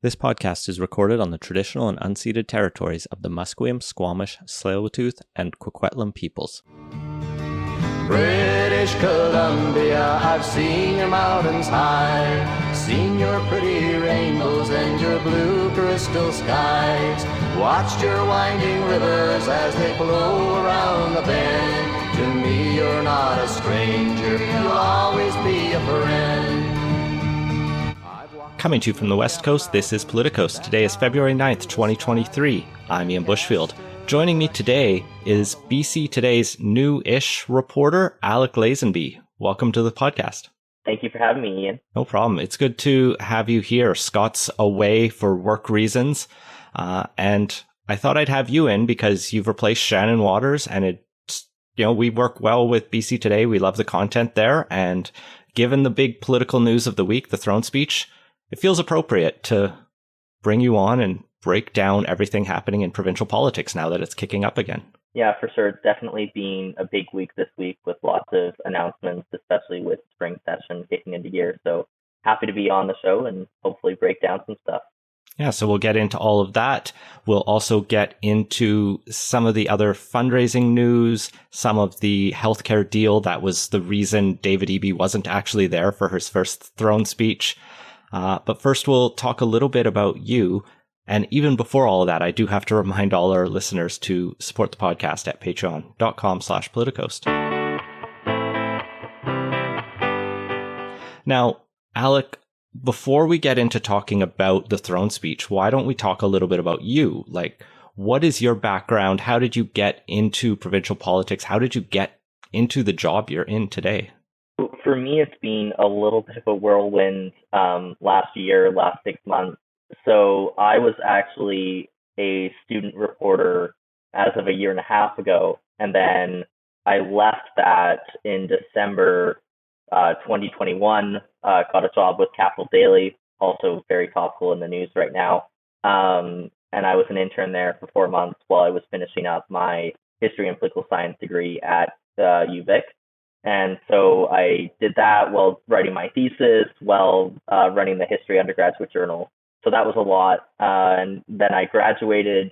This podcast is recorded on the traditional and unceded territories of the Musqueam, Squamish, Tsleil-Waututh, and Coquitlam peoples. British Columbia, I've seen your mountains high, seen your pretty rainbows and your blue crystal skies, watched your winding rivers as they flow around the bend. To me you're not a stranger, you'll always be a friend. Coming to you from the West Coast, this is Politicos. Today is February 9th, 2023. I'm Ian Bushfield. Joining me today is BC Today's new-ish reporter, Alec Lazenby. Welcome to the podcast. Thank you for having me, Ian. No problem. It's good to have you here. Scott's away for work reasons, and I thought I'd have you in because you've replaced Shannon Waters, and we work well with BC Today. We love the content there, and given the big political news of the week, the throne speech, it feels appropriate to bring you on and break down everything happening in provincial politics now that it's kicking up again. Yeah, for sure. It's definitely been a big week this week with lots of announcements, especially with spring session kicking into gear. So happy to be on the show and hopefully break down some stuff. Yeah, so we'll get into all of that. We'll also get into some of the other fundraising news, some of the healthcare deal. That was the reason David Eby wasn't actually there for his first throne speech. But first, we'll talk a little bit about you. And even before all of that, I do have to remind all our listeners to support the podcast at patreon.com/politicos. Now, Alec, before we get into talking about the throne speech, why don't we talk a little bit about you? Like, what is your background? How did you get into provincial politics? How did you get into the job you're in today? For me, it's been a little bit of a whirlwind last 6 months. So I was actually a student reporter as of a year and a half ago. And then I left that in December 2021, got a job with Capital Daily, also very topical in the news right now. And I was an intern there for 4 months while I was finishing up my history and political science degree at UVic. And so I did that while writing my thesis, while running the history undergraduate journal. So that was a lot. And then I graduated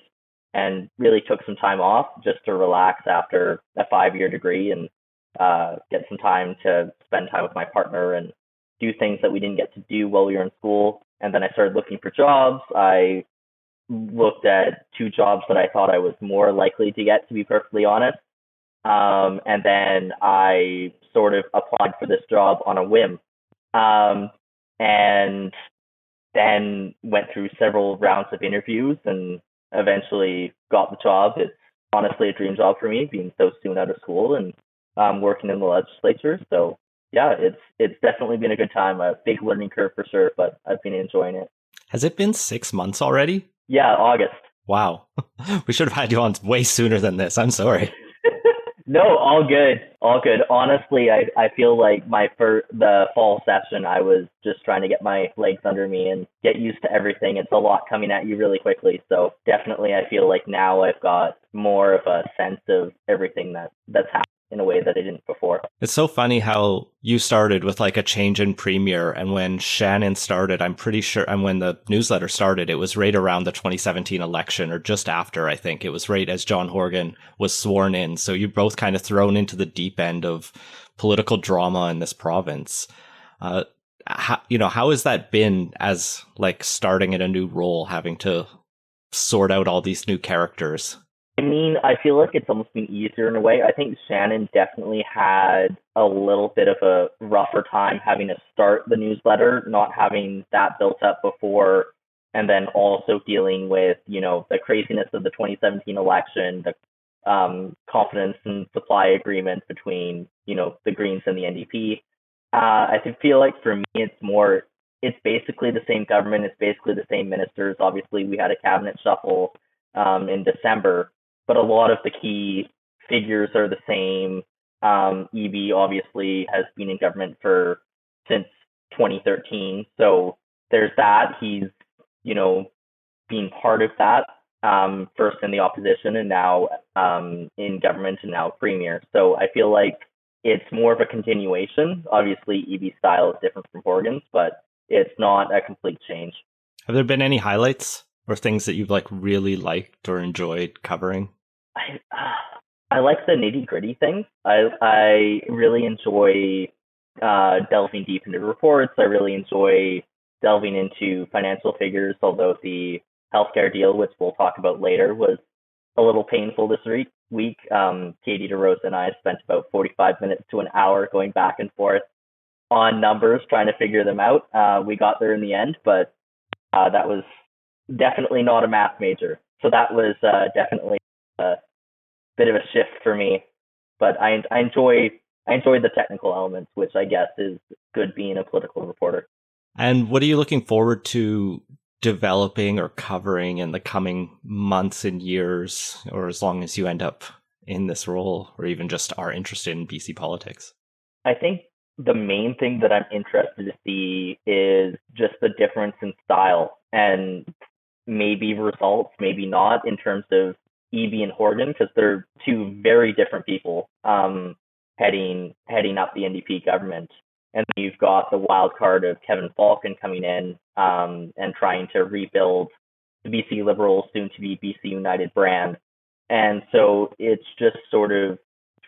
and really took some time off just to relax after a 5-year degree and get some time to spend time with my partner and do things that we didn't get to do while we were in school. And then I started looking for jobs. I looked at 2 jobs that I thought I was more likely to get, to be perfectly honest. And then I sort of applied for this job on a whim, and then went through several rounds of interviews and eventually got the job. It's honestly a dream job for me, being so soon out of school and working in the legislature. So yeah, it's definitely been a good time. A big learning curve for sure, but I've been enjoying it. Has it been 6 months already? Yeah, August. Wow. We should have had you on way sooner than this. I'm sorry. No, all good. All good. Honestly, I feel like the fall session, I was just trying to get my legs under me and get used to everything. It's a lot coming at you really quickly. So definitely I feel like now I've got more of a sense of everything that's happened in a way that I didn't before. It's so funny how you started with like a change in premier, and when Shannon started, I'm pretty sure, and when the newsletter started, it was right around the 2017 election, or just after. I think it was right as John Horgan was sworn in. So you're both kind of thrown into the deep end of political drama in this province. How has that been as like starting in a new role, having to sort out all these new characters? I mean, I feel like it's almost been easier in a way. I think Shannon definitely had a little bit of a rougher time having to start the newsletter, not having that built up before, and then also dealing with, the craziness of the 2017 election, the confidence and supply agreement between, the Greens and the NDP. I feel like for me, it's basically the same government. It's basically the same ministers. Obviously, we had a cabinet shuffle in December. But a lot of the key figures are the same. Eby obviously has been in government since 2013. So there's that. He's, been part of that, first in the opposition and now in government and now premier. So I feel like it's more of a continuation. Obviously, Eby's style is different from Horgan's, but it's not a complete change. Have there been any highlights or things that you've like really liked or enjoyed covering? I I like the nitty gritty things. I really enjoy delving deep into reports. I really enjoy delving into financial figures. Although the healthcare deal, which we'll talk about later, was a little painful this week. Katie DeRosa and I spent about 45 minutes to an hour going back and forth on numbers, trying to figure them out. We got there in the end, but that was definitely not a math major. So that was definitely a bit of a shift for me. But I enjoy the technical elements, which I guess is good being a political reporter. And what are you looking forward to developing or covering in the coming months and years, or as long as you end up in this role, or even just are interested in BC politics? I think the main thing that I'm interested to see is just the difference in style and maybe results, maybe not, in terms of EB and Horgan, because they're two very different people heading up the NDP government. And then you've got the wild card of Kevin Falcon coming in and trying to rebuild the BC Liberals, soon to be BC United brand. And so it's just sort of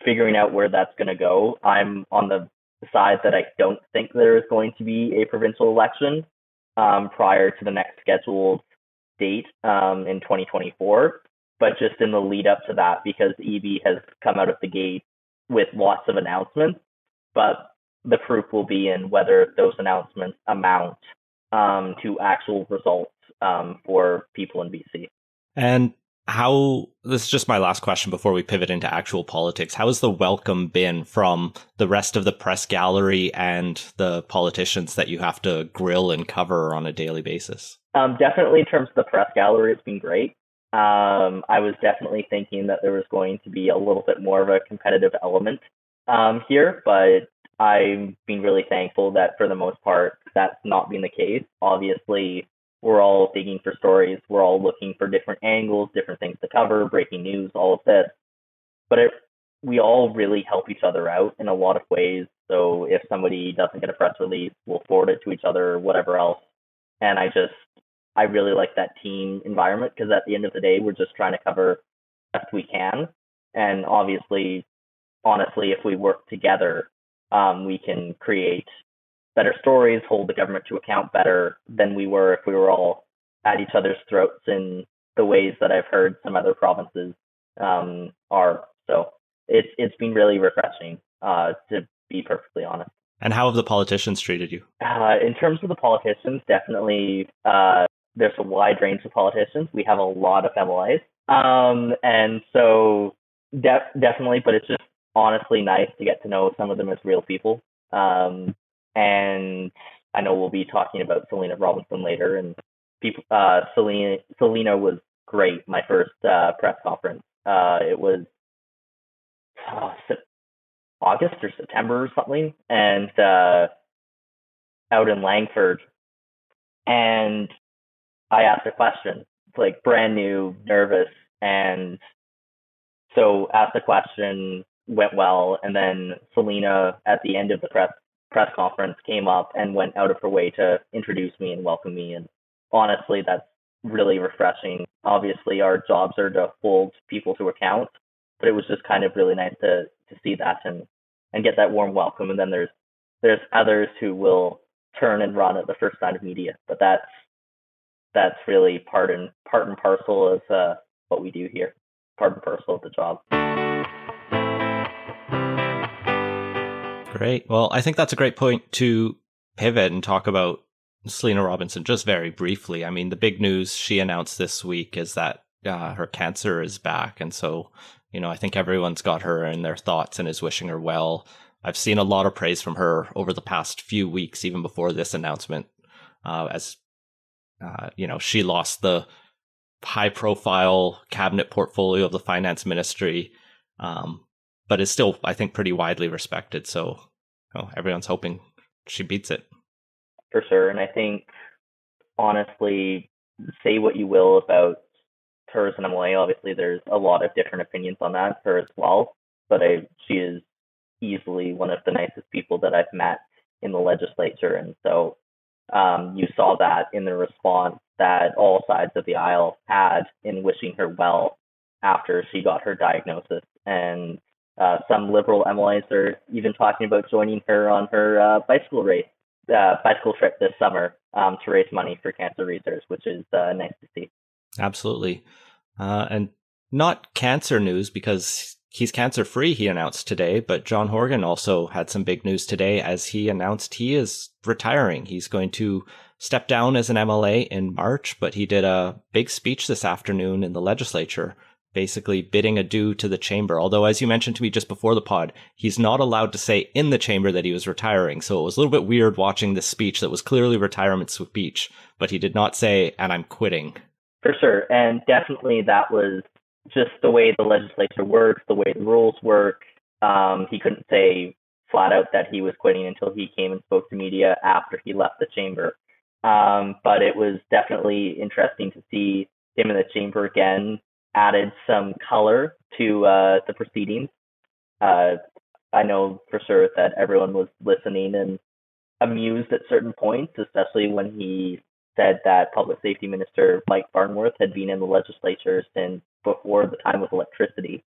figuring out where that's going to go. I'm on the side that I don't think there is going to be a provincial election prior to the next scheduled date in 2024, but just in the lead up to that, because EB has come out of the gate with lots of announcements, but the proof will be in whether those announcements amount to actual results for people in BC. And this is just my last question before we pivot into actual politics. How has the welcome been from the rest of the press gallery and the politicians that you have to grill and cover on a daily basis? Definitely in terms of the press gallery, it's been great. I was definitely thinking that there was going to be a little bit more of a competitive element here, but I've been really thankful that for the most part, that's not been the case. Obviously, we're all digging for stories. We're all looking for different angles, different things to cover, breaking news, all of this. But we all really help each other out in a lot of ways. So if somebody doesn't get a press release, we'll forward it to each other or whatever else. And I really like that team environment, because at the end of the day, we're just trying to cover best we can. And honestly, if we work together, we can create better stories, hold the government to account better than we were if we were all at each other's throats in the ways that I've heard some other provinces are. So it's been really refreshing, to be perfectly honest. And how have the politicians treated you? In terms of the politicians, definitely there's a wide range of politicians. We have a lot of MLAs. And so definitely, but it's just honestly nice to get to know some of them as real people. And I know we'll be talking about Selena Robinson later, and people. Selena was great. My first press conference. It was August or September or something, and out in Langford. And I asked a question. It's like brand new, nervous, and so asked the question, went well, and then Selena at the end of the press conference came up and went out of her way to introduce me and welcome me. And honestly, that's really refreshing. Obviously, our jobs are to hold people to account, but it was just kind of really nice to see that and get that warm welcome. And then there's others who will turn and run at the first sign of media, but that's really part and parcel of what we do here, part and parcel of the job. Great. Well, I think that's a great point to pivot and talk about Selena Robinson just very briefly. I mean, the big news she announced this week is that her cancer is back. And so, I think everyone's got her in their thoughts and is wishing her well. I've seen a lot of praise from her over the past few weeks, even before this announcement, she lost the high profile cabinet portfolio of the finance ministry, but is still, I think, pretty widely respected. So everyone's hoping she beats it. For sure. And I think, honestly, say what you will about her as an MLA, obviously there's a lot of different opinions on that, her as well. But she is easily one of the nicest people that I've met in the legislature. And so You saw that in the response that all sides of the aisle had in wishing her well after she got her diagnosis. And some liberal MLAs are even talking about joining her on her bicycle trip this summer to raise money for cancer research, which is nice to see. Absolutely. And not cancer news because he's cancer free, he announced today, but John Horgan also had some big news today as he announced he is retiring. He's going to step down as an MLA in March, but he did a big speech this afternoon in the legislature, basically bidding adieu to the chamber. Although, as you mentioned to me just before the pod, he's not allowed to say in the chamber that he was retiring. So it was a little bit weird watching this speech that was clearly retirement speech, but he did not say, and I'm quitting. For sure. And definitely that was just the way the legislature works, the way the rules work. He couldn't say flat out that he was quitting until he came and spoke to media after he left the chamber. But it was definitely interesting to see him in the chamber again, added some color to the proceedings. I know for sure that everyone was listening and amused at certain points, especially when he said that Public Safety Minister Mike Farnworth had been in the legislature since before the time of electricity.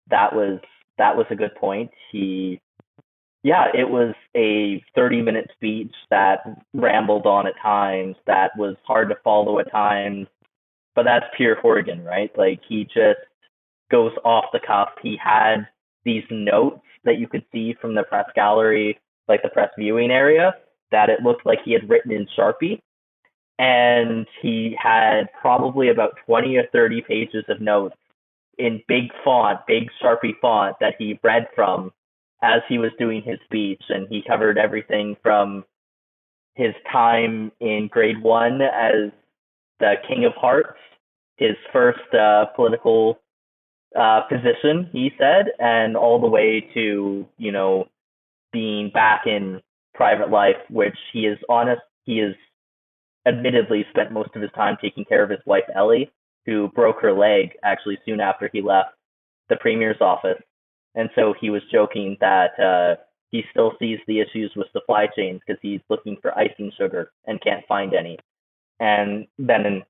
That was a good point. It was a 30-minute speech that rambled on at times, that was hard to follow at times, but that's pure Horgan, right? Like, he just goes off the cuff. He had these notes that you could see from the press gallery, like the press viewing area, that it looked like he had written in Sharpie. And he had probably about 20 or 30 pages of notes in big font, big Sharpie font that he read from as he was doing his speech. And he covered everything from his time in grade 1 as the King of Hearts, his first political position, he said, and all the way to, being back in private life, which he is admittedly spent most of his time taking care of his wife, Ellie, who broke her leg actually soon after he left the premier's office. And so he was joking that he still sees the issues with supply chains because he's looking for icing sugar and can't find any. And then,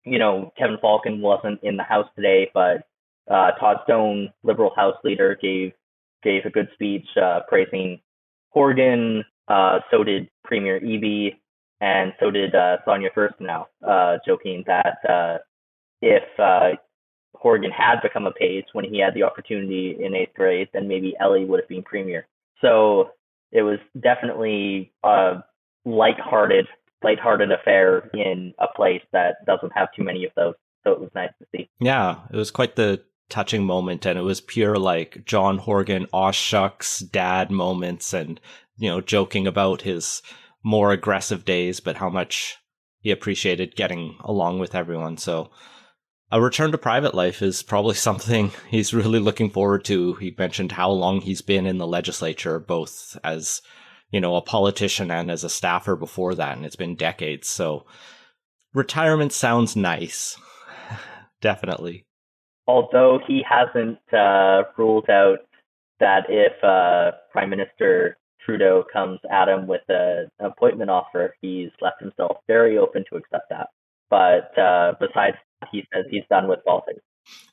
Kevin Falcon wasn't in the House today, but Todd Stone, Liberal House leader, gave a good speech praising Horgan. So did Premier Eby. And so did Sonia Furstenau, joking that if Horgan had become a page when he had the opportunity in 8th grade, then maybe Ellie would have been premier. So it was definitely a lighthearted affair in a place that doesn't have too many of those. So it was nice to see. Yeah, it was quite the touching moment, and it was pure like John Horgan, aw shucks, dad moments, and joking about his more aggressive days, but how much he appreciated getting along with everyone. So a return to private life is probably something he's really looking forward to. He mentioned how long he's been in the legislature, both as, a politician and as a staffer before that, and it's been decades. So retirement sounds nice. Definitely. Although he hasn't ruled out that if Prime Minister Trudeau comes at him with an appointment offer, he's left himself very open to accept that. But besides, he says he's done with politics.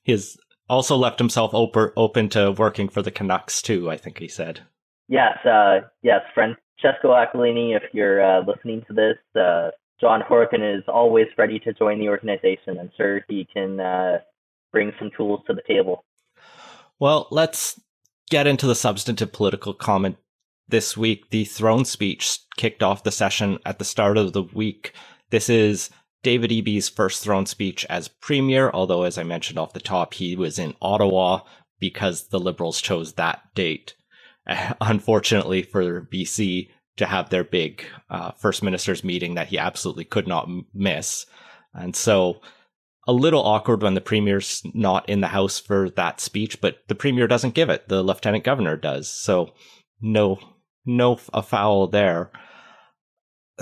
He's also left himself open to working for the Canucks too, I think he said. Yes, Francesco Aquilini, if you're listening to this, John Horgan is always ready to join the organization. I'm sure he can bring some tools to the table. Well, let's get into the substantive political comment. This week, the throne speech kicked off the session at the start of the week. This is David Eby's first throne speech as premier, although, as I mentioned off the top, he was in Ottawa because the Liberals chose that date. Unfortunately for BC, to have their big First Minister's meeting that he absolutely could not miss. And so a little awkward when the Premier's not in the House for that speech, but the Premier doesn't give it. The Lieutenant Governor does. So no a foul there.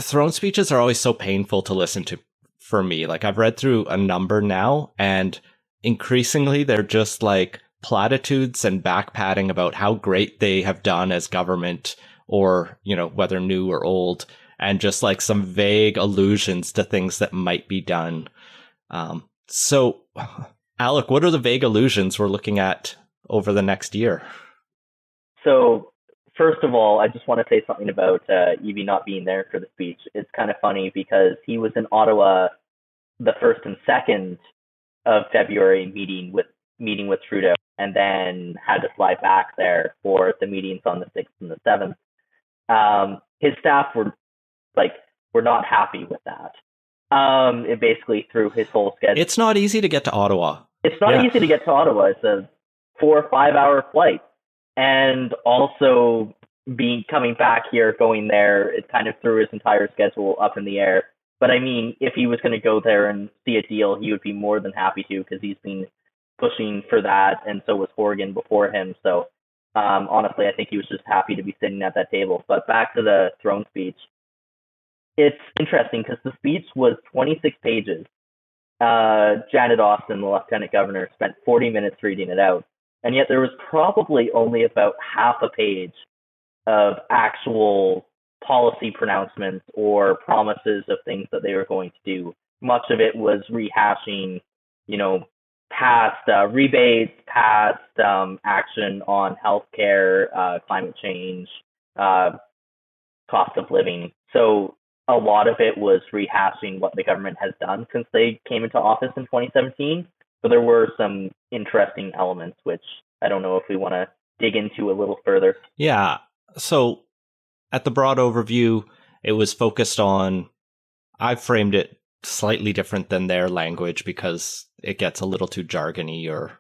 Throne speeches are always so painful to listen to for me. Like, I've read through a number now, and increasingly they're just like platitudes and backpatting about how great they have done as government, or, whether new or old. and just like some vague allusions to things that might be done. So, Alec, what are the vague allusions we're looking at over the next year? So, first of all, I just want to say something about Evie not being there for the speech. It's kind of funny because he was in Ottawa the 1st and 2nd of February meeting with Trudeau, and then had to fly back there for the meetings on the 6th and the 7th. His staff were not happy with that. It basically threw his whole schedule. It's not easy to get to Ottawa. It's not easy to get to Ottawa. It's a 4 or 5 hour flight. And also coming back here, going there, it kind of threw his entire schedule up in the air. But I mean, if he was going to go there and see a deal, he would be more than happy to, because he's been pushing for that, and so was Horgan before him. So honestly, I think he was just happy to be sitting at that table. But back to the throne speech. It's interesting because the speech was 26 pages. Janet Austin, the lieutenant governor, spent 40 minutes reading it out. And yet there was probably only about half a page of actual policy pronouncements or promises of things that they were going to do. Much of it was rehashing, past rebates, past action on healthcare, climate change, cost of living. So a lot of it was rehashing what the government has done since they came into office in 2017. So there were some interesting elements, which I don't know if we want to dig into a little further. Yeah. So at the broad overview, it was focused on, I framed it slightly different than their language because it gets a little too jargony or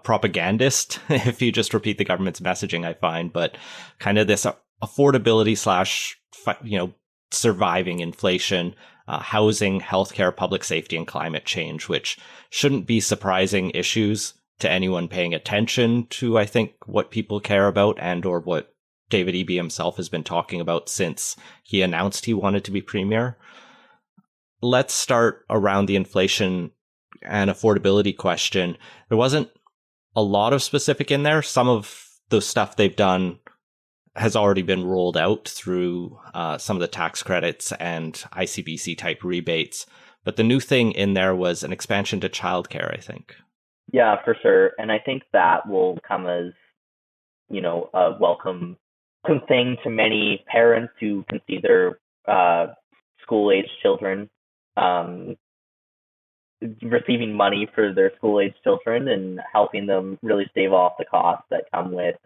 propagandist if you just repeat the government's messaging, I find. But kind of this affordability / surviving inflation, housing, healthcare, public safety, and climate change, which shouldn't be surprising issues to anyone paying attention to, I think, what people care about and or what David Eby himself has been talking about since he announced he wanted to be premier. Let's start around the inflation and affordability question. There wasn't a lot of specific in there. Some of the stuff they've done has already been rolled out through some of the tax credits and ICBC type rebates. But the new thing in there was an expansion to childcare, I think. Yeah, for sure. And I think that will come as, a welcome thing to many parents who can see their school-age children receiving money for their school-age children and helping them really stave off the costs that come with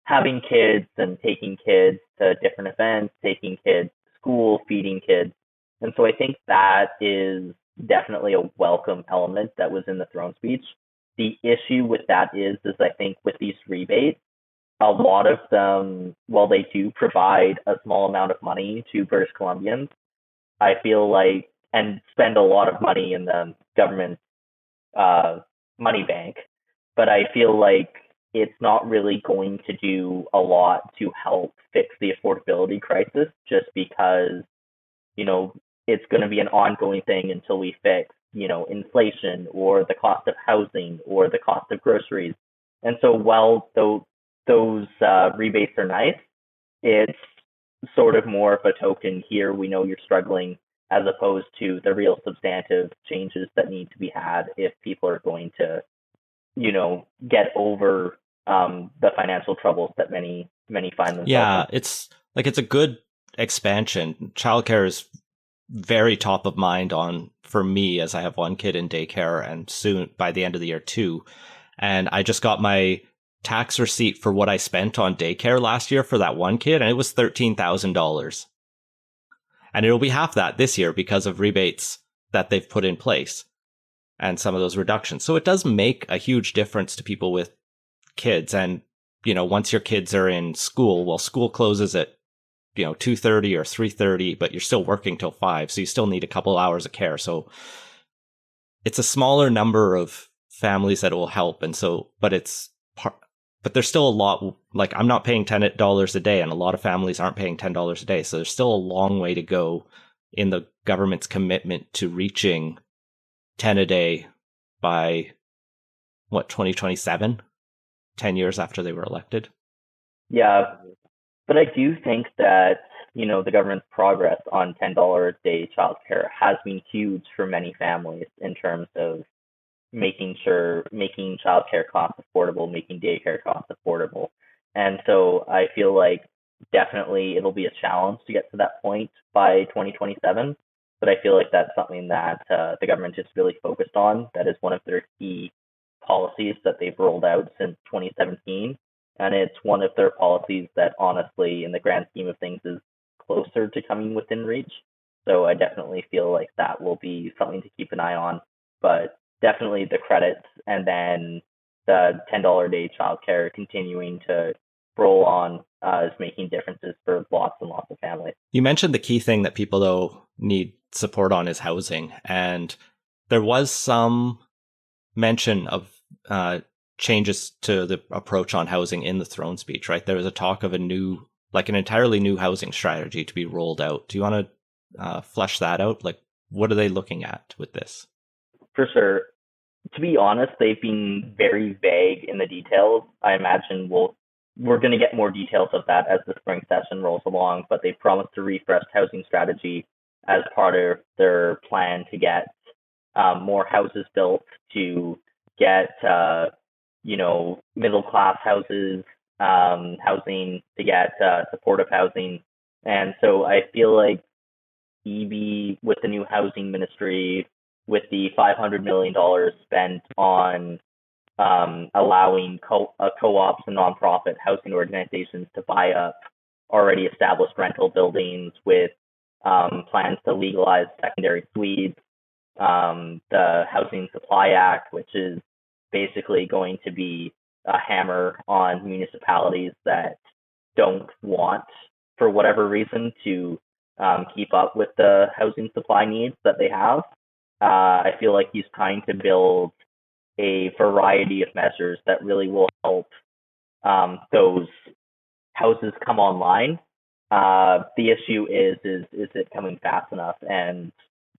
having kids and taking kids to different events, taking kids to school, feeding kids. And so I think that is definitely a welcome element that was in the throne speech. The issue with that is I think with these rebates, a lot of them, while they do provide a small amount of money to British Columbians, I feel like, and spend a lot of money in the government money bank, but I feel like it's not really going to do a lot to help fix the affordability crisis, just because, it's going to be an ongoing thing until we fix, inflation or the cost of housing or the cost of groceries. And so while those rebates are nice, it's sort of more of a token here. We know you're struggling, as opposed to the real substantive changes that need to be had if people are going to, get over the financial troubles that many find themselves in. Yeah, it's a good expansion. Childcare is very top of mind for me, as I have one kid in daycare and soon by the end of the year 2. And I just got my tax receipt for what I spent on daycare last year for that one kid, and it was $13,000. And it'll be half that this year because of rebates that they've put in place and some of those reductions. So it does make a huge difference to people with kids. And, once your kids are in school, well, school closes at, 2:30 or 3:30, but you're still working till 5. So you still need a couple hours of care. So it's a smaller number of families that it will help. And so, but there's still a lot, like I'm not paying $10 a day, and a lot of families aren't paying $10 a day. So there's still a long way to go in the government's commitment to reaching 10 a day by 2027, 10 years after they were elected. Yeah, but I do think that the government's progress on $10 a day childcare has been huge for many families in terms of making childcare costs affordable, making daycare costs affordable. And so I feel like definitely it'll be a challenge to get to that point by 2027. But I feel like that's something that the government is really focused on. That is one of their key policies that they've rolled out since 2017. And it's one of their policies that honestly, in the grand scheme of things, is closer to coming within reach. So I definitely feel like that will be something to keep an eye on. But definitely the credits and then the $10 a day childcare continuing to roll on is making differences for lots and lots of families. You mentioned the key thing that people, though, need support on is housing. And there was some mention of changes to the approach on housing in the throne speech, right? There was a talk of an entirely new housing strategy to be rolled out. Do you want to flesh that out? Like, what are they looking at with this? For sure. To be honest, they've been very vague in the details. I imagine we're going to get more details of that as the spring session rolls along, but they promised to refresh housing strategy as part of their plan to get more houses built, to get middle class houses, housing, to get supportive housing. And so I feel like EB with the new housing ministry, with the $500 million spent on allowing co-ops and nonprofit housing organizations to buy up already established rental buildings, with plans to legalize secondary suites, the Housing Supply Act, which is basically going to be a hammer on municipalities that don't want, for whatever reason, to keep up with the housing supply needs that they have. I feel like he's trying to build a variety of measures that really will help those houses come online. The issue is it coming fast enough? And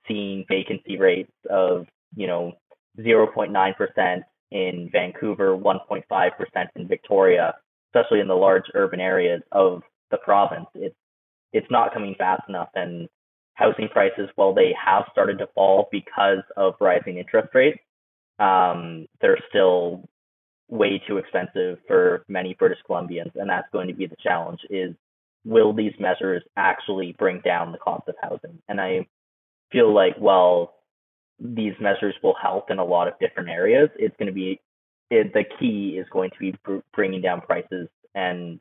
seeing vacancy rates of 0.9% in Vancouver, 1.5% in Victoria, especially in the large urban areas of the province, it's not coming fast enough. And housing prices, while they have started to fall because of rising interest rates, they're still way too expensive for many British Columbians, and that's going to be the challenge: is will these measures actually bring down the cost of housing? And I feel like, well, these measures will help in a lot of different areas. The key is going to be bringing down prices and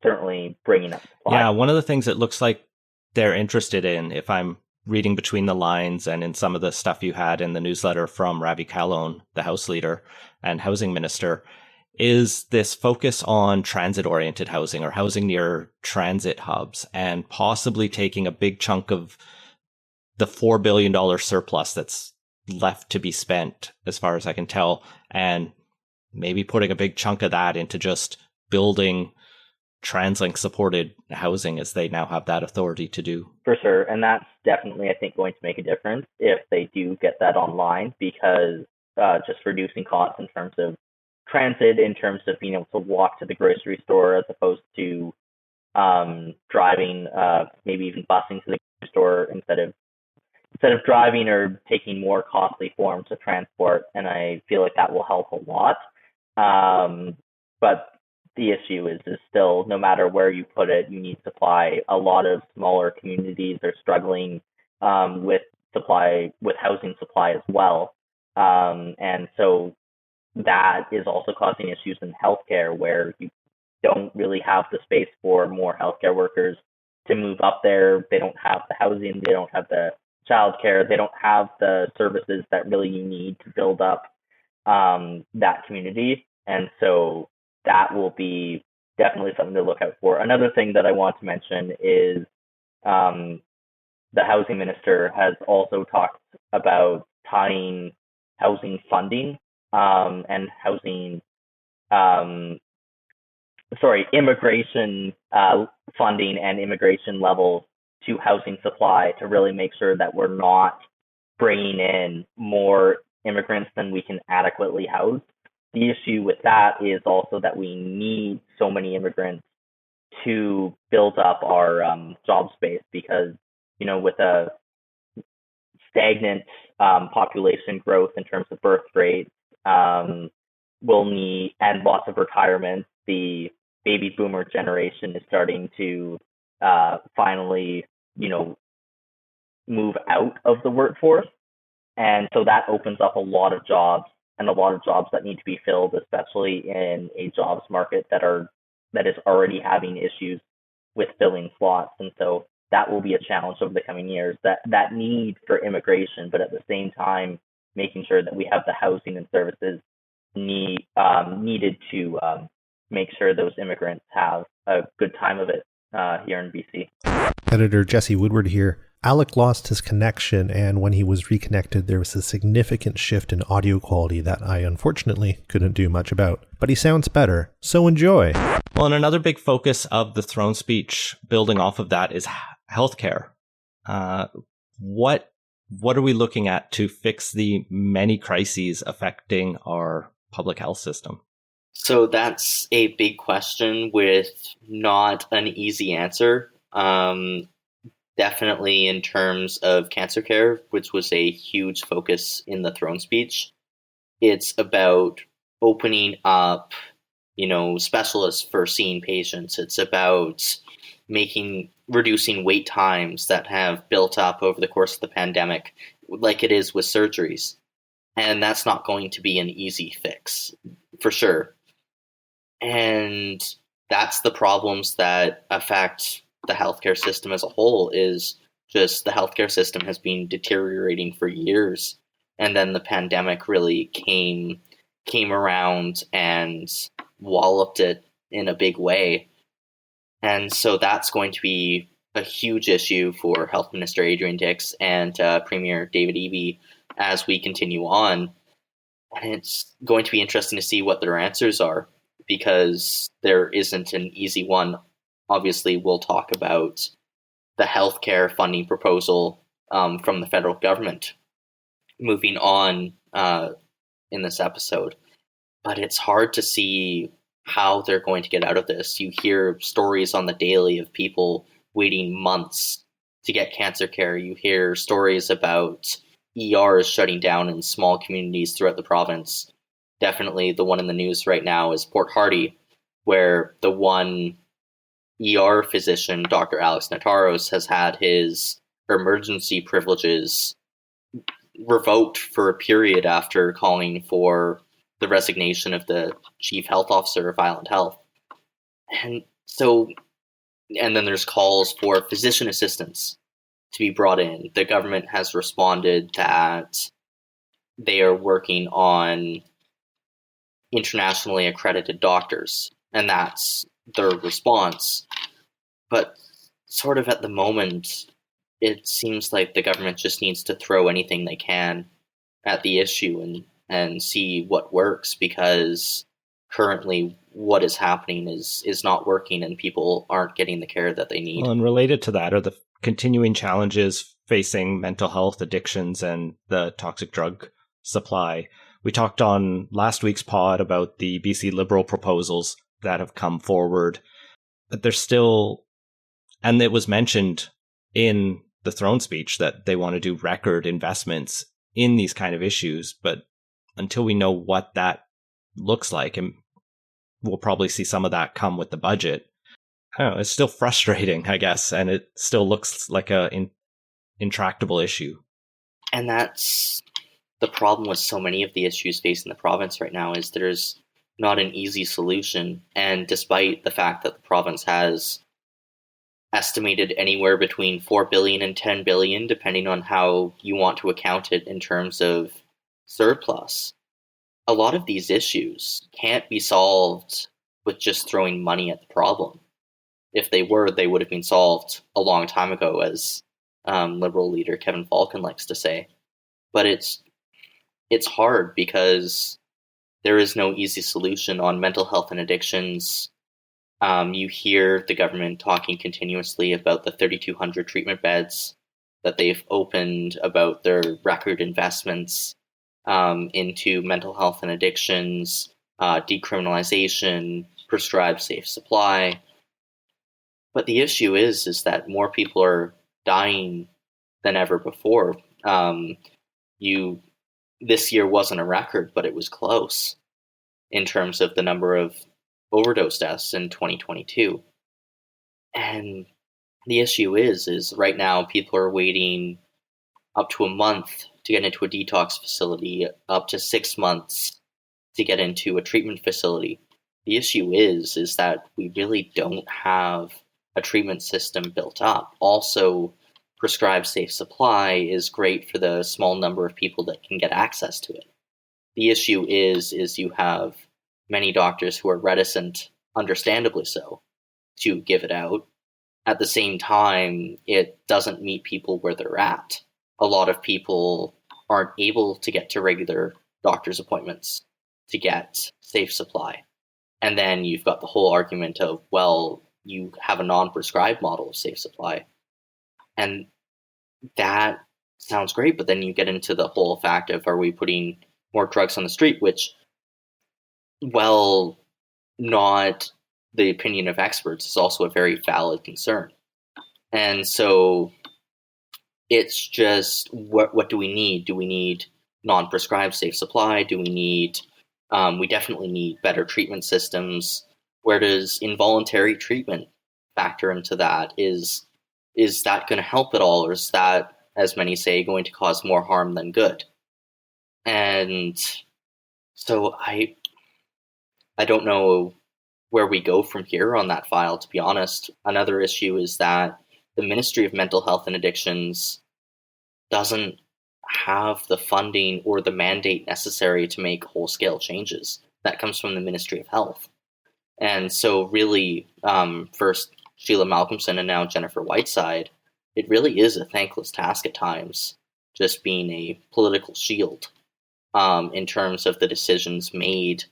certainly bringing up supply. Yeah, one of the things it looks like they're interested in, if I'm reading between the lines and in some of the stuff you had in the newsletter from Ravi Kahlon, the House Leader and Housing Minister, is this focus on transit-oriented housing or housing near transit hubs, and possibly taking a big chunk of the $4 billion surplus that's left to be spent, as far as I can tell, and maybe putting a big chunk of that into just building TransLink supported housing, as they now have that authority to do. For sure. And that's definitely, I think, going to make a difference if they do get that online, because just reducing costs in terms of transit, in terms of being able to walk to the grocery store as opposed to driving, maybe even busing to the grocery store instead of driving, or taking more costly forms of transport. And I feel like that will help a lot. But the issue is still, no matter where you put it, you need supply. A lot of smaller communities are struggling with housing supply as well. And so that is also causing issues in healthcare, where you don't really have the space for more healthcare workers to move up there. They don't have the housing, they don't have the childcare, they don't have the services that really you need to build up that community. And so that will be definitely something to look out for. Another thing that I want to mention is the housing minister has also talked about tying housing funding and immigration funding and immigration levels to housing supply, to really make sure that we're not bringing in more immigrants than we can adequately house. The issue with that is also that we need so many immigrants to build up our job space because, with a stagnant population growth in terms of birth rates, we'll need, and lots of retirements, the baby boomer generation is starting to finally, move out of the workforce. And so that opens up a lot of jobs and a lot of jobs that need to be filled, especially in a jobs market that is already having issues with filling slots. And so that will be a challenge over the coming years, that need for immigration, but at the same time, making sure that we have the housing and services needed to make sure those immigrants have a good time of it here in BC. Editor Jesse Woodward here. Alec lost his connection, and when he was reconnected, there was a significant shift in audio quality that I unfortunately couldn't do much about. But he sounds better, so enjoy. Well, and another big focus of the throne speech, building off of that, is healthcare. What are we looking at to fix the many crises affecting our public health system? So that's a big question with not an easy answer. Definitely in terms of cancer care, which was a huge focus in the throne speech. It's about opening up, specialists for seeing patients. It's about reducing wait times that have built up over the course of the pandemic, like it is with surgeries. And that's not going to be an easy fix, for sure. And that's the problems that affect the healthcare system as a whole. Is just the healthcare system has been deteriorating for years, and then the pandemic really came around and walloped it in a big way. And so that's going to be a huge issue for Health Minister Adrian Dix and Premier David Eby as we continue on. And it's going to be interesting to see what their answers are, because there isn't an easy one. Obviously, we'll talk about the healthcare funding proposal from the federal government moving on in this episode. But it's hard to see how they're going to get out of this. You hear stories on the daily of people waiting months to get cancer care. You hear stories about ERs shutting down in small communities throughout the province. Definitely the one in the news right now is Port Hardy, where the one ER physician, Dr. Alex Nataros, has had his emergency privileges revoked for a period after calling for the resignation of the chief health officer of Island Health. And then there's calls for physician assistants to be brought in. The government has responded that they are working on internationally accredited doctors, and that's their response. But sort of at the moment, it seems like the government just needs to throw anything they can at the issue and see what works, because currently what is happening is not working and people aren't getting the care that they need. Well, and related to that are the continuing challenges facing mental health, addictions, and the toxic drug supply. We talked on last week's pod about the BC Liberal proposals that have come forward, but there's still, and it was mentioned in the throne speech that they want to do record investments in these kind of issues, but until we know what that looks like, and we'll probably see some of that come with the budget, I don't know, it's still frustrating, I guess, and it still looks like an intractable issue. And that's the problem with so many of the issues facing the province right now, is there's not an easy solution. And despite the fact that the province has estimated anywhere between 4 billion and 10 billion, depending on how you want to account it in terms of surplus, a lot of these issues can't be solved with just throwing money at the problem. If they were, they would have been solved a long time ago, as Liberal leader Kevin Falcon likes to say. But it's hard because there is no easy solution on mental health and addictions. You hear the government talking continuously about the 3,200 treatment beds that they've opened, about their record investments into mental health and addictions, decriminalization, prescribed safe supply. But the issue is that more people are dying than ever before. This year wasn't a record, but it was close in terms of the number of overdose deaths in 2022. And the issue is right now people are waiting up to a month to get into a detox facility, up to 6 months to get into a treatment facility. The issue is that we really don't have a treatment system built up. Also, prescribed safe supply is great for the small number of people that can get access to it. The issue is you have many doctors who are reticent, understandably so, to give it out. At the same time, it doesn't meet people where they're at. A lot of people aren't able to get to regular doctor's appointments to get safe supply. And then you've got the whole argument of, well, you have a non-prescribed model of safe supply. And that sounds great, but then you get into the whole fact of, are we putting more drugs on the street, which, well, not the opinion of experts, is also a very valid concern. And so it's just, what do we need? Do we need non-prescribed safe supply? Do we need, we definitely need better treatment systems. Where does involuntary treatment factor into that? Is that going to help at all? Or is that, as many say, going to cause more harm than good? And so I don't know where we go from here on that file, to be honest. Another issue is that the Ministry of Mental Health and Addictions doesn't have the funding or the mandate necessary to make whole-scale changes. That comes from the Ministry of Health. And so really, first Sheila Malcolmson and now Jennifer Whiteside, it really is a thankless task at times, just being a political shield in terms of the decisions made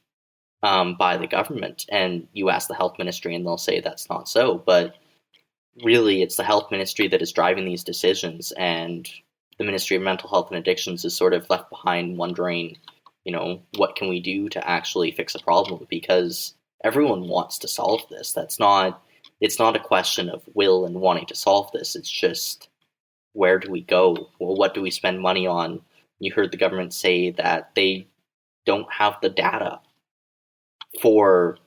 by the government. And you ask the health ministry and they'll say that's not so. But really, it's the health ministry that is driving these decisions, and the Ministry of Mental Health and Addictions is sort of left behind wondering, what can we do to actually fix a problem? Because everyone wants to solve this. It's not a question of will and wanting to solve this. It's just, where do we go? Well, what do we spend money on? You heard the government say that they don't have the data for,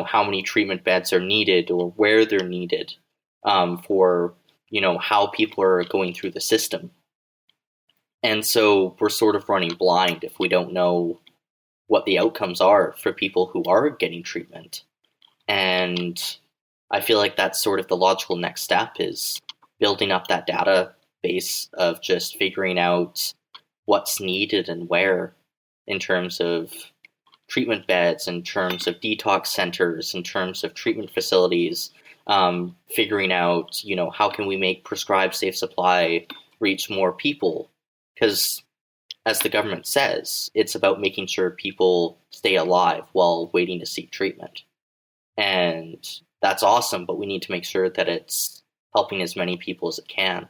how many treatment beds are needed or where they're needed, for, how people are going through the system. And so we're sort of running blind if we don't know what the outcomes are for people who are getting treatment. And I feel like that's sort of the logical next step, is building up that database of just figuring out what's needed and where, in terms of treatment beds, in terms of detox centers, in terms of treatment facilities, figuring out, how can we make prescribed safe supply reach more people? Because, as the government says, it's about making sure people stay alive while waiting to seek treatment. And that's awesome, but we need to make sure that it's helping as many people as it can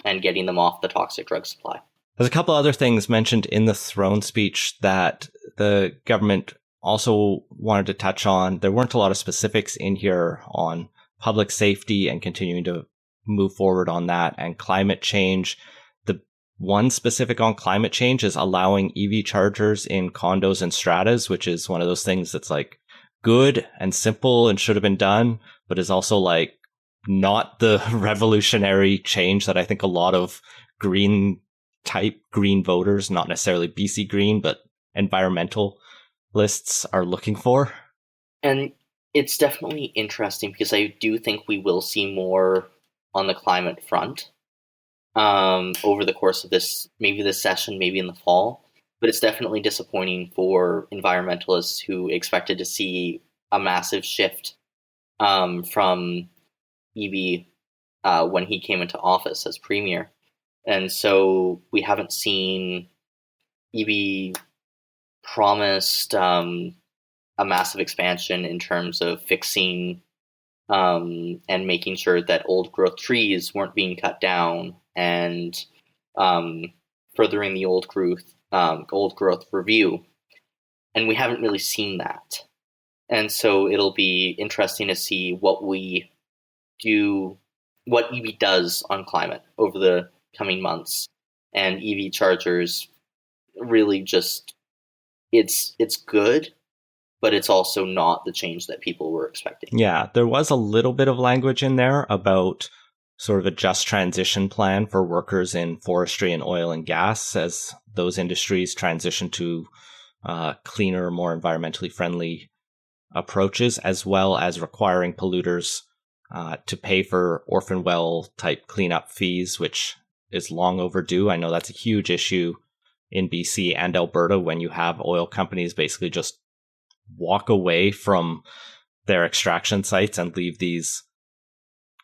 and getting them off the toxic drug supply. There's a couple other things mentioned in the throne speech that the government also wanted to touch on. There weren't a lot of specifics in here on public safety and continuing to move forward on that, and climate change. The one specific on climate change is allowing EV chargers in condos and stratas, which is one of those things that's like good and simple and should have been done, but is also like not the revolutionary change that I think a lot of green voters, not necessarily BC Green, but environmentalists, are looking for. And it's definitely interesting because I do think we will see more on the climate front over the course of this session, maybe in the fall. But it's definitely disappointing for environmentalists who expected to see a massive shift from Eby when he came into office as premier. And so we haven't seen Eby promised a massive expansion in terms of fixing and making sure that old growth trees weren't being cut down, and furthering the old growth review. And we haven't really seen that. And so it'll be interesting to see what we do what EV does on climate over the coming months. And EV chargers really just, it's good, but it's also not the change that people were expecting. Yeah, there was a little bit of language in there about sort of a just transition plan for workers in forestry and oil and gas as those industries transition to cleaner, more environmentally friendly approaches, as well as requiring polluters to pay for orphan well type cleanup fees, which is long overdue. I know that's a huge issue in BC and Alberta when you have oil companies basically just walk away from their extraction sites and leave these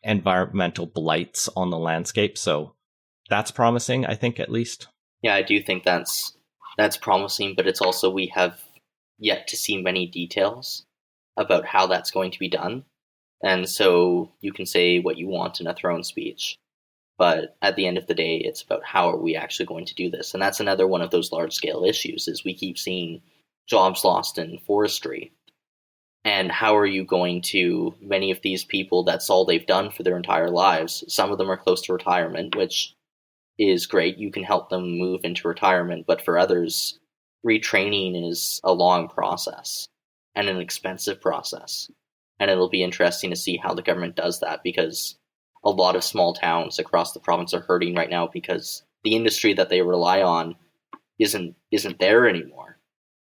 environmental blights on the landscape. So that's promising, I think, at least. Yeah, I do think that's promising, but it's also, we have yet to see many details about how that's going to be done. And so you can say what you want in a throne speech, but at the end of the day, it's about how are we actually going to do this? And that's another one of those large scale issues, is we keep seeing jobs lost in forestry. And how are you going to, many of these people, that's all they've done for their entire lives. Some of them are close to retirement, which is great. You can help them move into retirement. But for others, retraining is a long process and an expensive process. And it'll be interesting to see how the government does that, because a lot of small towns across the province are hurting right now because the industry that they rely on isn't there anymore.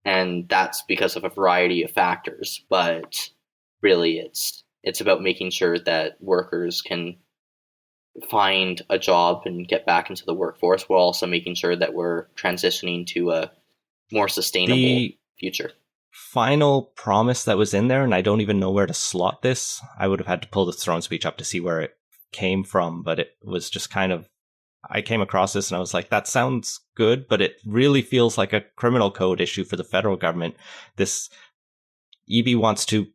And that's because of a variety of factors. But really, it's about making sure that workers can find a job and get back into the workforce, while also making sure that we're transitioning to a more sustainable future. Final promise that was in there, and I don't even know where to slot this. I would have had to pull the throne speech up to see where it came from, but it was just kind of, I came across this and I was like, that sounds good, but it really feels like a criminal code issue for the federal government. This EB wants to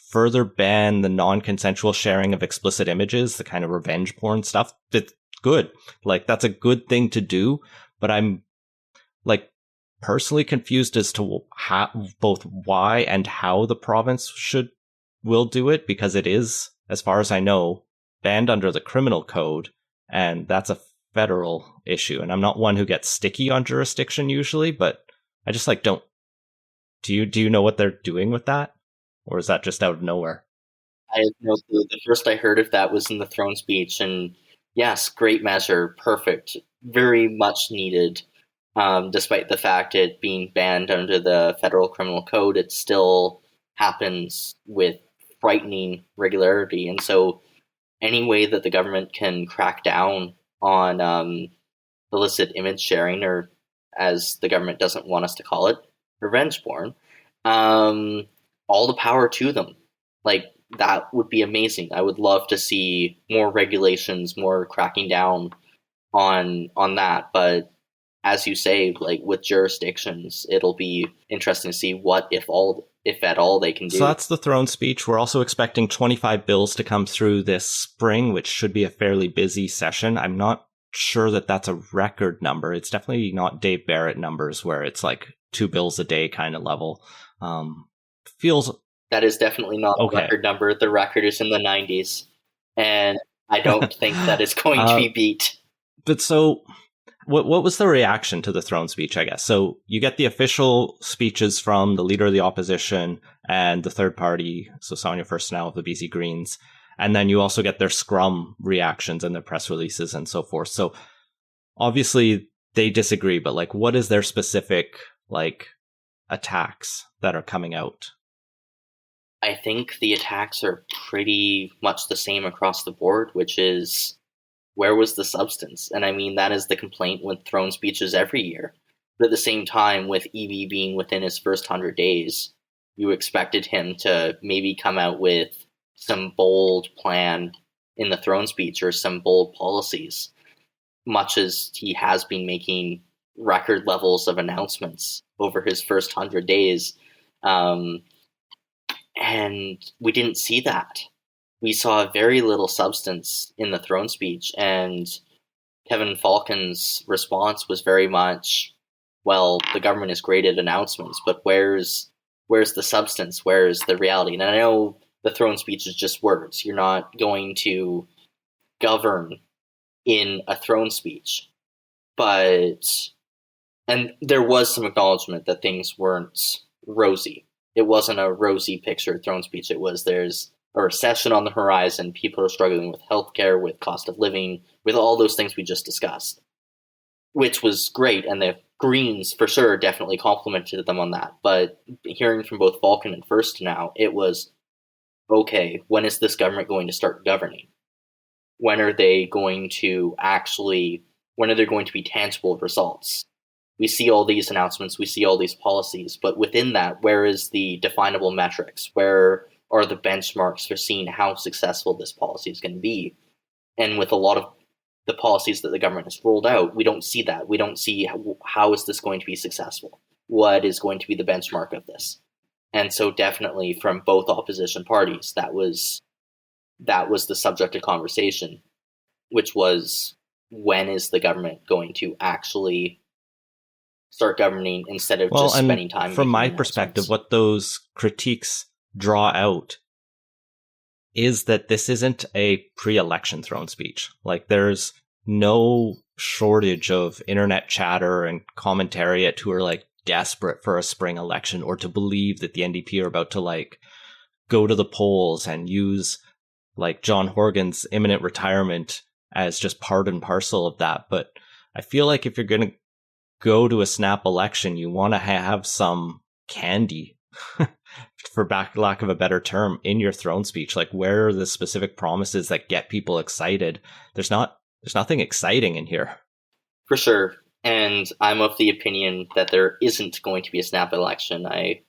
further ban the non-consensual sharing of explicit images, the kind of revenge porn stuff. That's good. Like, that's a good thing to do, but I'm like personally confused as to how, both why and how the province will do it, because it is, as far as I know, banned under the criminal code, and that's a federal issue. And I'm not one who gets sticky on jurisdiction usually, but I just like don't. Do you know what they're doing with that, or is that just out of nowhere? I have no clue. The first I heard of that was in the throne speech, and yes, great measure, perfect, very much needed. Despite the fact it being banned under the federal criminal code, it still happens with frightening regularity. And so any way that the government can crack down on illicit image sharing, or as the government doesn't want us to call it, revenge porn, all the power to them. Like, that would be amazing. I would love to see more regulations, more cracking down on that. But as you say, like with jurisdictions, it'll be interesting to see what, if at all, they can do. So that's the throne speech. We're also expecting 25 bills to come through this spring, which should be a fairly busy session. I'm not sure that that's a record number. It's definitely not Dave Barrett numbers where it's like 2 bills a day kind of level. That is definitely not a record number. The record is in the 90s, and I don't think that is going to be beat. But so what was the reaction to the throne speech, I guess? So you get the official speeches from the leader of the opposition and the third party, so Sonia Furstenau of the BC Greens, and then you also get their scrum reactions and their press releases and so forth. So obviously they disagree, but like, what is their specific like attacks that are coming out? I think the attacks are pretty much the same across the board, which is, where was the substance? And I mean, that is the complaint with throne speeches every year. But at the same time, with EB being within his first 100 days, you expected him to maybe come out with some bold plan in the throne speech or some bold policies, much as he has been making record levels of announcements over his first 100 days. And we didn't see that. We saw very little substance in the throne speech, and Kevin Falcon's response was very much, well, the government is great at announcements, but where's the substance? Where's the reality? And I know the throne speech is just words. You're not going to govern in a throne speech. But, and there was some acknowledgement that things weren't rosy. It wasn't a rosy picture throne speech. It was, there's a recession on the horizon. People are struggling with healthcare, with cost of living, with all those things we just discussed, which was great. And the Greens, for sure, definitely complimented them on that. But hearing from both Vulcan and First now, it was, okay, when is this government going to start governing? When are they going to when are there going to be tangible results? We see all these announcements, we see all these policies, but within that, where is the definable metrics? Where are the benchmarks for seeing how successful this policy is going to be? And with a lot of the policies that the government has rolled out, we don't see that. We don't see how is this going to be successful? What is going to be the benchmark of this? And so definitely from both opposition parties, that was the subject of conversation, which was, when is the government going to actually start governing instead of just spending time? From my perspective, what those critiques draw out is that this isn't a pre-election throne speech. Like, there's no shortage of internet chatter and commentariat who are like desperate for a spring election, or to believe that the NDP are about to like go to the polls and use like John Horgan's imminent retirement as just part and parcel of that. But I feel like if you're going to go to a snap election, you want to have some candy, for lack of a better term, in your throne speech. Like, where are the specific promises that get people excited? There's nothing exciting in here. For sure. And I'm of the opinion that there isn't going to be a snap election. I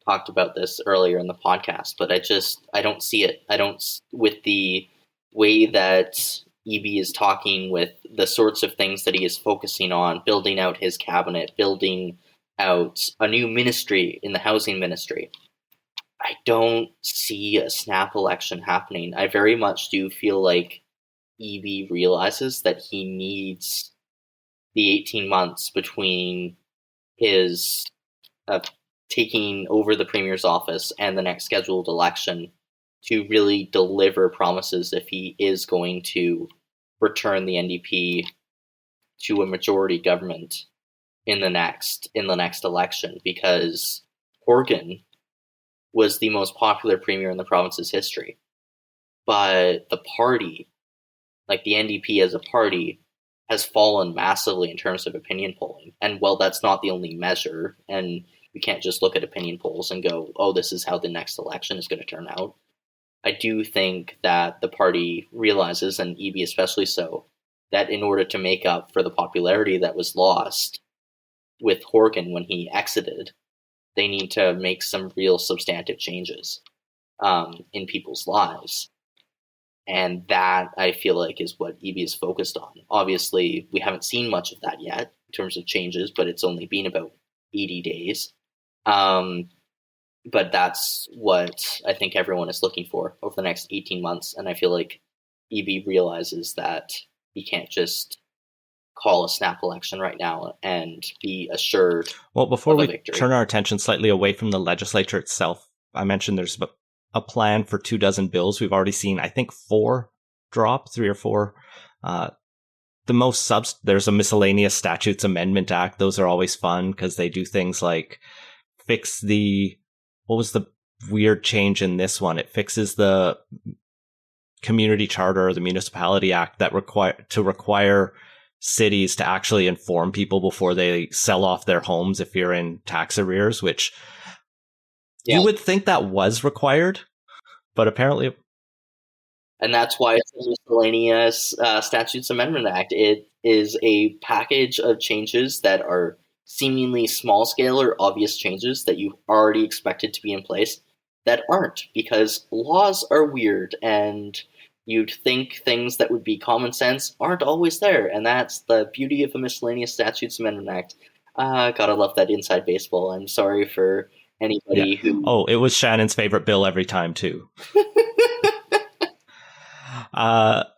talked about this earlier in the podcast, but I don't see it. With the way that EB is talking, with the sorts of things that he is focusing on, building out his cabinet, building out a new ministry in the housing ministry, I don't see a snap election happening. I very much do feel like EB realizes that he needs the 18 months between his taking over the premier's office and the next scheduled election to really deliver promises if he is going to return the NDP to a majority government in the next election, because Horgan was the most popular premier in the province's history. But the party, like the NDP as a party, has fallen massively in terms of opinion polling. And well, that's not the only measure, and we can't just look at opinion polls and go, oh, this is how the next election is going to turn out. I do think that the party realizes, and EB especially so, that in order to make up for the popularity that was lost with Horgan when he exited, they need to make some real substantive changes in people's lives. And that, I feel like, is what EB is focused on. Obviously, we haven't seen much of that yet in terms of changes, but it's only been about 80 days. But that's what I think everyone is looking for over the next 18 months. And I feel like EB realizes that he can't just call a snap election right now and be assured. Well, before we turn our attention slightly away from the legislature itself, I mentioned there's a plan for 24 bills. We've already seen, I think, 4 drop, 3 or 4. There's a miscellaneous statutes amendment act. Those are always fun because they do things like fix what was the weird change in this one? It fixes the community charter or the municipality act that require cities to actually inform people before they sell off their homes if you're in tax arrears, which you would think that was required, but apparently. And that's why it's a miscellaneous statutes amendment act. It is a package of changes that are seemingly small scale or obvious changes that you already expected to be in place that aren't, because laws are weird and you'd think things that would be common sense aren't always there. And that's the beauty of a miscellaneous statutes amendment act. Gotta love that inside baseball. I'm sorry for anybody who... Oh, it was Shannon's favorite bill every time too. But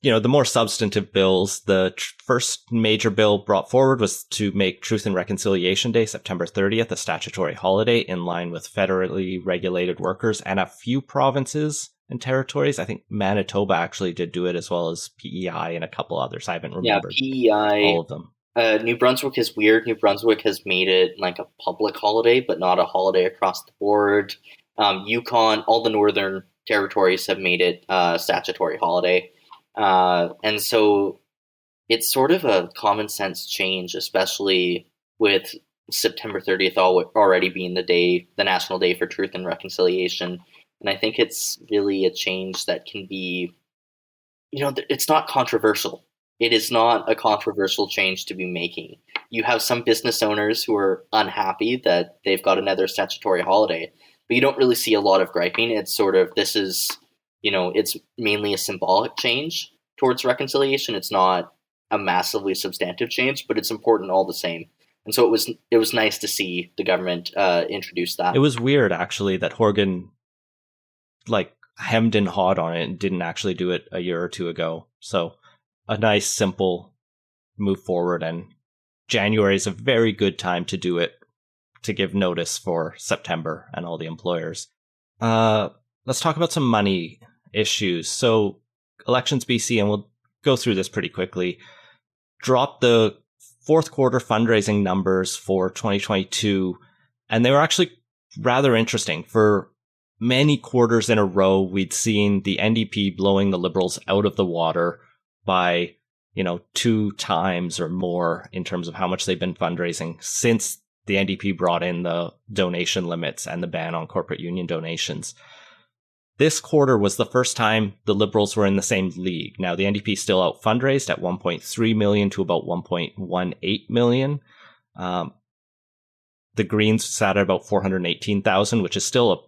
the more substantive bills, the first major bill brought forward was to make Truth and Reconciliation Day, September 30th, a statutory holiday in line with federally regulated workers and a few provinces and territories. I think Manitoba actually did do it, as well as PEI and a couple others. I haven't remembered PEI, all of them. New Brunswick is weird. New Brunswick has made it like a public holiday, but not a holiday across the board. Yukon, all the northern territories have made it a statutory holiday. And so it's sort of a common sense change, especially with September 30th already being the National Day for Truth and Reconciliation. And I think it's really a change that can be, it's not controversial. It is not a controversial change to be making. You have some business owners who are unhappy that they've got another statutory holiday, but you don't really see a lot of griping. It's sort of, this is, it's mainly a symbolic change towards reconciliation. It's not a massively substantive change, but it's important all the same. And so it was nice to see the government introduce that. It was weird, actually, that Horgan hemmed and hawed on it and didn't actually do it a year or two ago. So a nice, simple move forward, and January is a very good time to do it, to give notice for September and all the employers. Let's talk about some money issues. So Elections BC, and we'll go through this pretty quickly, dropped the fourth quarter fundraising numbers for 2022, and they were actually rather interesting. For many quarters in a row, we'd seen the NDP blowing the Liberals out of the water by, 2 times or more in terms of how much they've been fundraising since the NDP brought in the donation limits and the ban on corporate union donations. This quarter was the first time the Liberals were in the same league. Now, the NDP still out fundraised at 1.3 million to about 1.18 million. The Greens sat at about 418,000, which is still a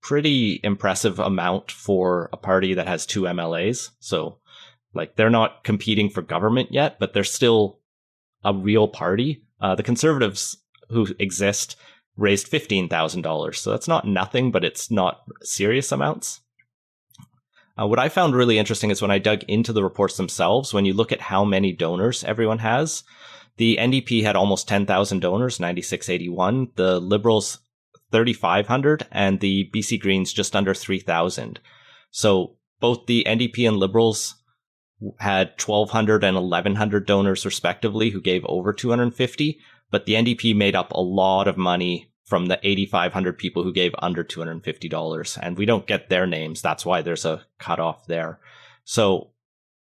pretty impressive amount for a party that has 2 MLAs. So, they're not competing for government yet, but they're still a real party. The Conservatives, who exist, raised $15,000. So that's not nothing, but it's not serious amounts. What I found really interesting is when I dug into the reports themselves, when you look at how many donors everyone has, the NDP had almost 10,000 donors, 9,681. The Liberals, 3,500, and the BC Greens just under 3,000. So both the NDP and Liberals had 1,200 and 1,100 donors respectively who gave over 250, but the NDP made up a lot of money from the 8,500 people who gave under $250, and we don't get their names. That's why there's a cutoff there. So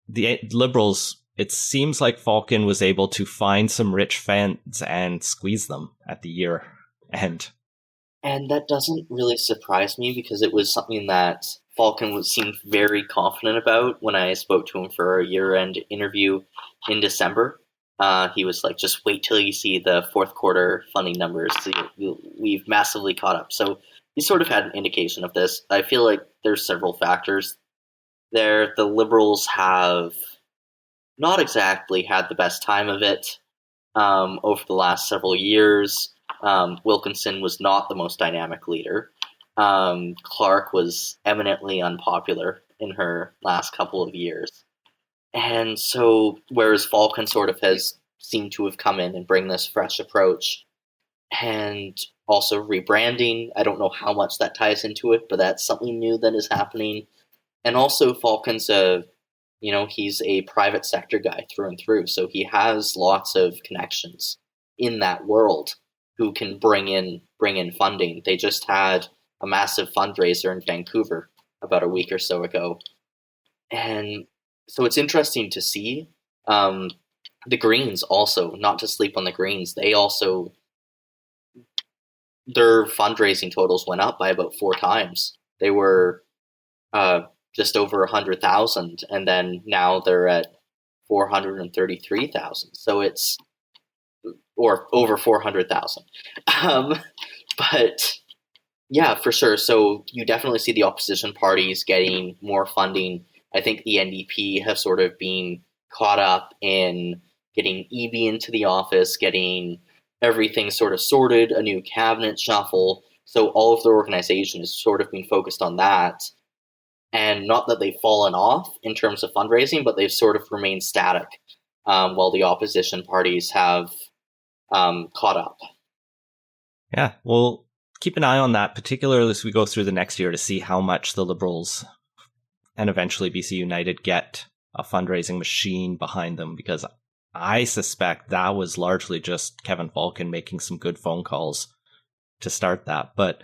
the Liberals, it seems like Falcon was able to find some rich fans and squeeze them at the year end. And that doesn't really surprise me, because it was something that Falcon seemed very confident about when I spoke to him for a year-end interview in December. He was like, just wait till you see the fourth quarter funding numbers. We've massively caught up. So he sort of had an indication of this. I feel like there's several factors there. The Liberals have not exactly had the best time of it over the last several years. Wilkinson was not the most dynamic leader. Clark was eminently unpopular in her last couple of years. And so, whereas Falcon sort of has seemed to have come in and bring this fresh approach, and also rebranding, I don't know how much that ties into it, but that's something new that is happening. And also, Falcon's he's a private sector guy through and through, so he has lots of connections in that world who can bring in funding. They just had a massive fundraiser in Vancouver about a week or so ago. And so it's interesting to see. The Greens also, not to sleep on the Greens, their fundraising totals went up by about 4 times. They were just over 100,000, and then now they're at 433,000. So it's, or over 400,000. But yeah, for sure. So you definitely see the opposition parties getting more funding. I think the NDP have sort of been caught up in getting Eby into the office, getting everything sort of sorted, a new cabinet shuffle. So all of their organization has sort of been focused on that. And not that they've fallen off in terms of fundraising, but they've sort of remained static while the opposition parties have caught up. Yeah, we'll keep an eye on that, particularly as we go through the next year to see how much the Liberals and eventually BC United get a fundraising machine behind them, because I suspect that was largely just Kevin Falcon making some good phone calls to start that. But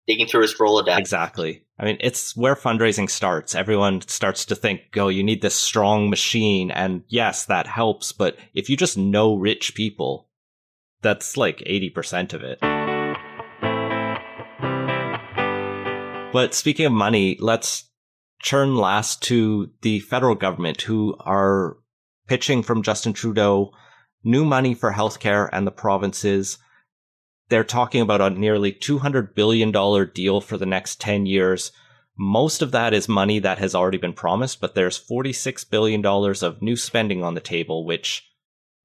digging through his Rolodex. Exactly. I mean, it's where fundraising starts. Everyone starts to think, oh, you need this strong machine. And yes, that helps. But if you just know rich people, that's like 80% of it. But speaking of money, let's turn last to the federal government, who are pitching from Justin Trudeau new money for healthcare and the provinces. They're talking about a nearly $200 billion deal for the next 10 years. Most of that is money that has already been promised, but there's $46 billion of new spending on the table, which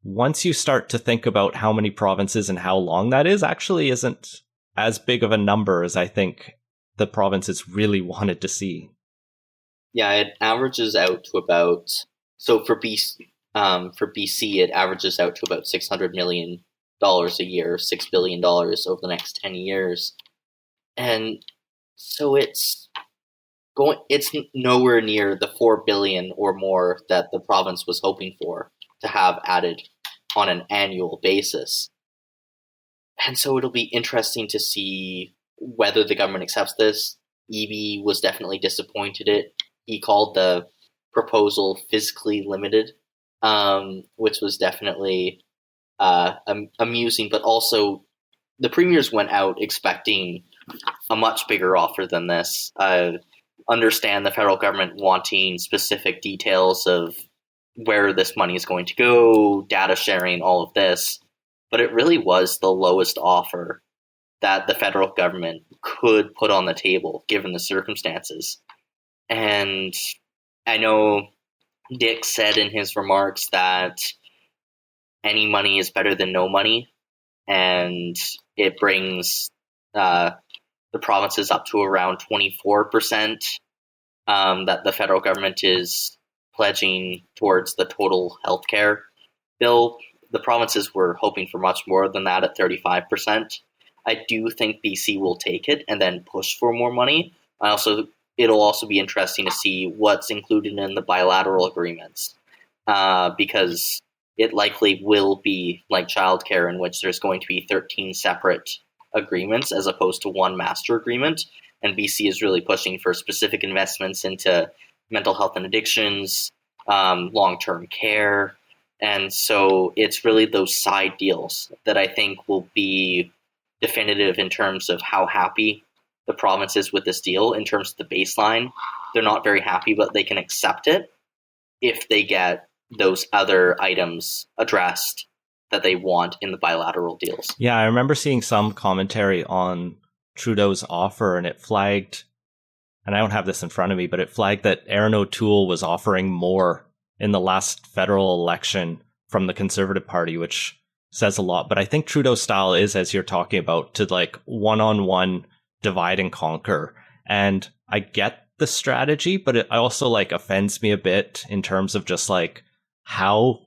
once you start to think about how many provinces and how long that is, actually isn't as big of a number as I think the provinces really wanted to see. Yeah, it averages out to about, so for BC, it averages out to about $600 million a year, $6 billion over the next 10 years. And so it's nowhere near the $4 billion or more that the province was hoping for to have added on an annual basis. And so it'll be interesting to see whether the government accepts this. Eby was definitely disappointed. He called the proposal physically limited, which was definitely amusing, but also the premiers went out expecting a much bigger offer than this. Understand the federal government wanting specific details of where this money is going to go, data sharing, all of this, but it really was the lowest offer that the federal government could put on the table given the circumstances. And I know Dick said in his remarks that any money is better than no money, and it brings the provinces up to around 24% that the federal government is pledging towards the total healthcare bill. The provinces were hoping for much more than that at 35%. I do think BC will take it and then push for more money. It'll also be interesting to see what's included in the bilateral agreements, because it likely will be like childcare, in which there's going to be 13 separate agreements as opposed to one master agreement. And BC is really pushing for specific investments into mental health and addictions, long-term care. And so it's really those side deals that I think will be definitive in terms of how happy the province is with this deal. In terms of the baseline, they're not very happy, but they can accept it if they get those other items addressed that they want in the bilateral deals. Yeah, I remember seeing some commentary on Trudeau's offer, and it flagged, and I don't have this in front of me, but it flagged that Erin O'Toole was offering more in the last federal election from the Conservative Party, which says a lot. But I think Trudeau's style is, as you're talking about, to like one-on-one divide and conquer. And I get the strategy, but it also like offends me a bit in terms of just like how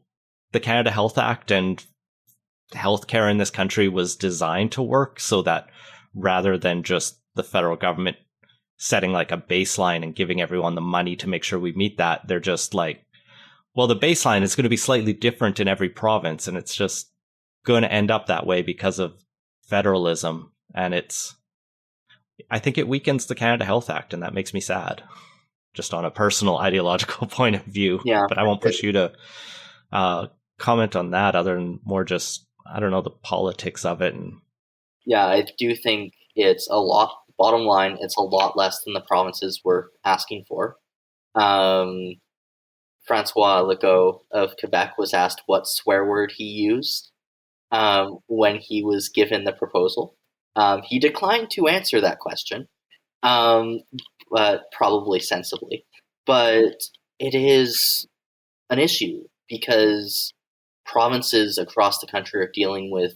the Canada Health Act and healthcare in this country was designed to work, so that rather than just the federal government setting like a baseline and giving everyone the money to make sure we meet that, they're just like, well, the baseline is going to be slightly different in every province, and it's just going to end up that way because of federalism. And I think it weakens the Canada Health Act, and that makes me sad, just on a personal ideological point of view. Yeah, but I won't push you to comment on that, other than more just, I don't know, the politics of it. And yeah, I do think it's a lot, bottom line, it's a lot less than the provinces were asking for. Francois Legault of Quebec was asked what swear word he used when he was given the proposal. He declined to answer that question, but probably sensibly. But it is an issue because provinces across the country are dealing with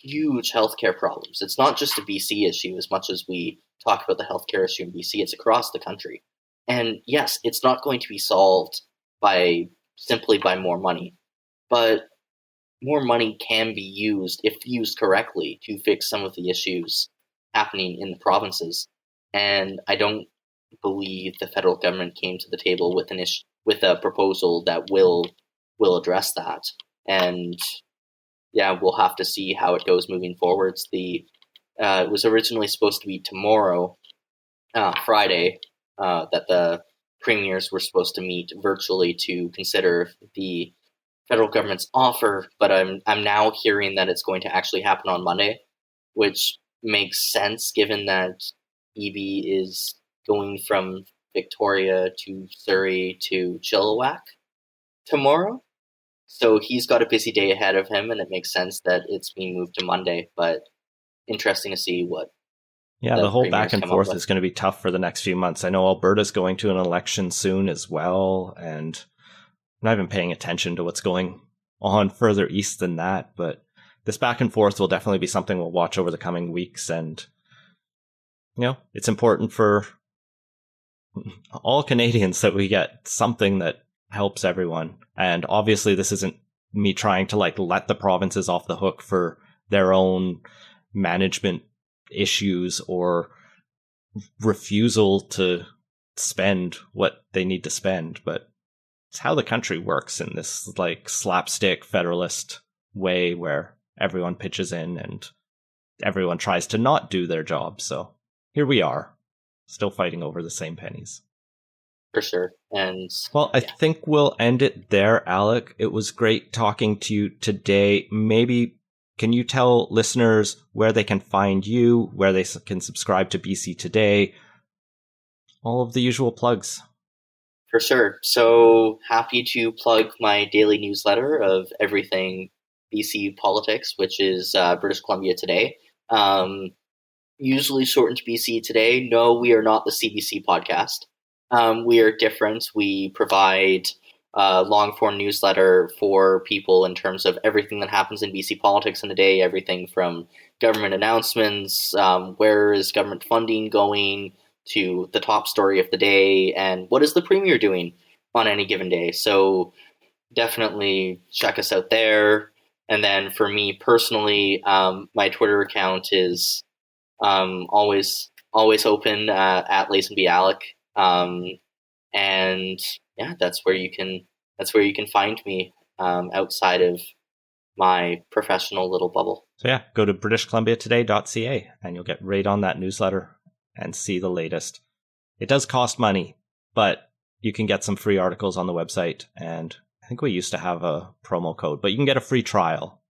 huge healthcare problems. It's not just a BC issue as much as we talk about the healthcare issue in BC. It's across the country. And yes, it's not going to be solved simply by more money, but more money can be used, if used correctly, to fix some of the issues happening in the provinces. And I don't believe the federal government came to the table with a proposal that will address that. And yeah, we'll have to see how it goes moving forwards. It was originally supposed to be tomorrow, Friday, that the premiers were supposed to meet virtually to consider the federal government's offer, but I'm now hearing that it's going to actually happen on Monday, which makes sense given that EB is going from Victoria to Surrey to Chilliwack tomorrow. So he's got a busy day ahead of him, and it makes sense that it's being moved to Monday, but interesting to see what. Yeah, the whole back and forth is going to be tough for the next few months. I know Alberta's going to an election soon as well, and I'm not even paying attention to what's going on further east than that, but this back and forth will definitely be something we'll watch over the coming weeks, and it's important for all Canadians that we get something that helps everyone. And obviously this isn't me trying to let the provinces off the hook for their own management issues or refusal to spend what they need to spend, but it's how the country works in this slapstick federalist way where everyone pitches in and everyone tries to not do their job. So here we are, still fighting over the same pennies. For sure. And I think we'll end it there, Alec. It was great talking to you today. Maybe can you tell listeners where they can find you, where they can subscribe to BC Today, all of the usual plugs? For sure. So happy to plug my daily newsletter of everything BC politics, which is British Columbia Today. Usually shortened to BC Today. No, we are not the CBC podcast. We are different. We provide long-form newsletter for people in terms of everything that happens in BC politics in a day, everything from government announcements, where is government funding going, to the top story of the day, and what is the Premier doing on any given day. So definitely check us out there. And then for me personally, my Twitter account is always open at Lazenby Alec. And yeah, that's where you can find me outside of my professional little bubble. So yeah, go to britishcolumbiatoday.ca and you'll get right on that newsletter and see the latest. It does cost money, but you can get some free articles on the website, and I think we used to have a promo code, but you can get a free trial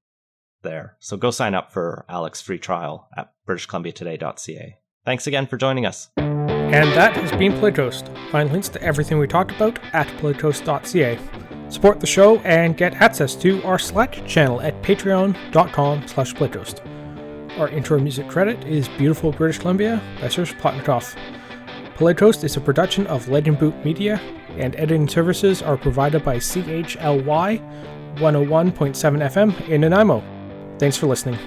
there. So go sign up for Alec's free trial at britishcolumbiatoday.ca. Thanks again for joining us. And that has been Playtoast. Find links to everything we talked about at playtoast.ca. Support the show and get access to our Slack channel at patreon.com/playtoast. Our intro music credit is Beautiful British Columbia by Serge Plotnikoff. Playtoast is a production of Legend Boot Media, and editing services are provided by CHLY 101.7 FM in Nanaimo. Thanks for listening.